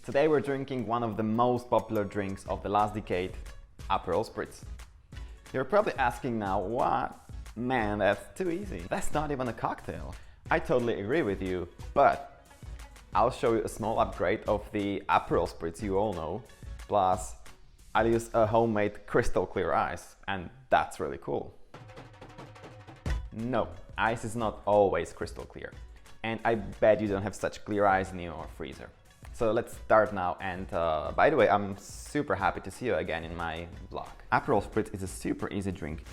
Today we're drinking one of the most popular drinks of the last decade, Aperol Spritz. You're probably asking now, what? Man, that's too easy. That's not even a cocktail. I totally agree with you, but I'll show you a small upgrade of the Aperol Spritz you all know. Plus, I'll use a homemade crystal clear ice, and that's really cool. No, ice is not always crystal clear. And I bet you don't have such clear ice in your freezer. So let's start now, and by the way, I'm super happy to see you again in my vlog. Aperol Spritz is a super easy drink.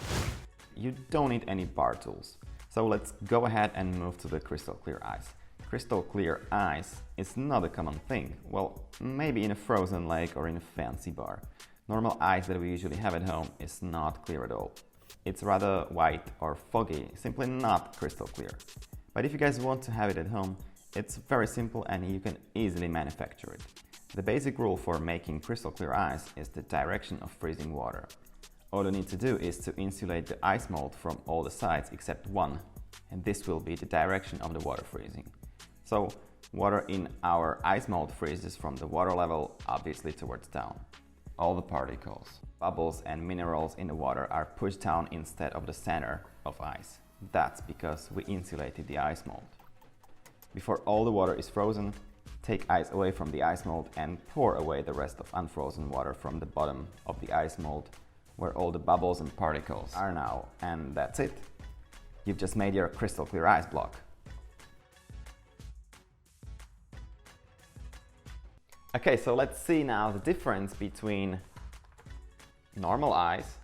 You don't need any bar tools. So let's go ahead and move to the crystal clear ice. Crystal clear ice is not a common thing. Well, maybe in a frozen lake or in a fancy bar. Normal ice that we usually have at home is not clear at all. It's rather white or foggy, simply not crystal clear. But if you guys want to have it at home, it's very simple and you can easily manufacture it. The basic rule for making crystal clear ice is the direction of freezing water. All you need to do is to insulate the ice mold from all the sides except one, and this will be the direction of the water freezing. So water in our ice mold freezes from the water level obviously towards down. All the particles, bubbles and minerals in the water are pushed down instead of the center of ice. That's because we insulated the ice mold. Before all the water is frozen, take ice away from the ice mold and pour away the rest of unfrozen water from the bottom of the ice mold where all the bubbles and particles are now, and that's it. You've just made your crystal clear ice block. Okay, so let's see now the difference between normal ice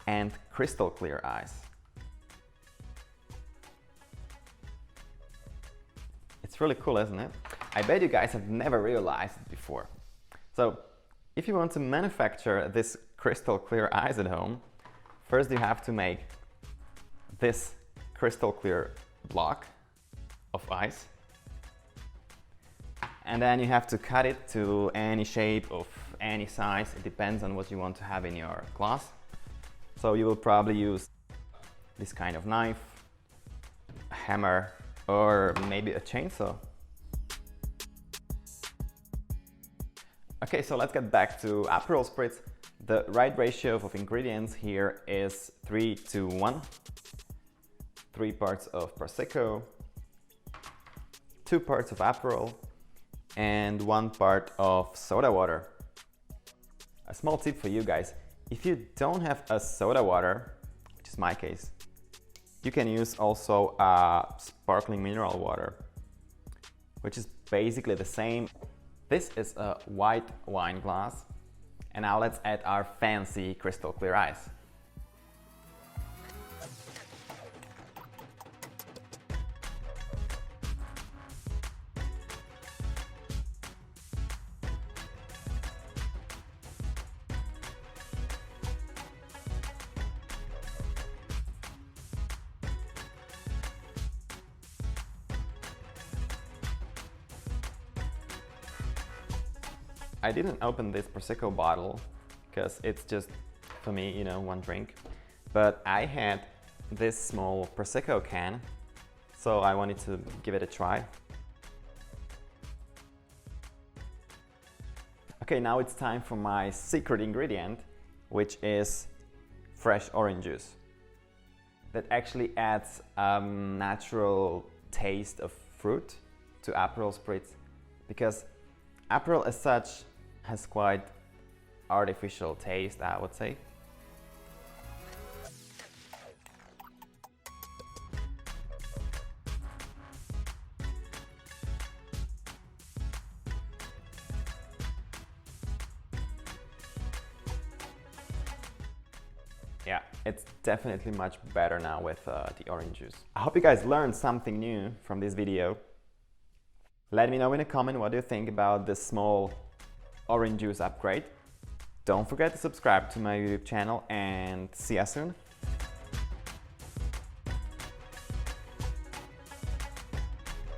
and crystal clear ice. It's really cool, isn't it? I bet you guys have never realized it before. So, if you want to manufacture this crystal clear ice at home, first you have to make this crystal clear block of ice. And then you have to cut it to any shape of any size. It depends on what you want to have in your glass. So you will probably use this kind of knife, a hammer, or maybe a chainsaw. Okay, so let's get back to Aperol Spritz. The right ratio of ingredients here is 3:1. 3 parts of Prosecco, 2 parts of Aperol, and 1 part of soda water. A small tip for you guys, if you don't have a soda water, which is my case, you can use also sparkling mineral water, which is basically the same. This is a white wine glass, and now let's add our fancy crystal clear ice. I didn't open this Prosecco bottle because it's just, for me, you know, one drink. But I had this small Prosecco can, so I wanted to give it a try. Okay, now it's time for my secret ingredient, which is fresh orange juice. That actually adds a natural taste of fruit to Aperol Spritz, because Aperol as such has quite artificial taste, I would say. Yeah, it's definitely much better now with the orange juice. I hope you guys learned something new from this video. Let me know in a comment what you think about this small orange juice upgrade. Don't forget to subscribe to my YouTube channel and see you soon.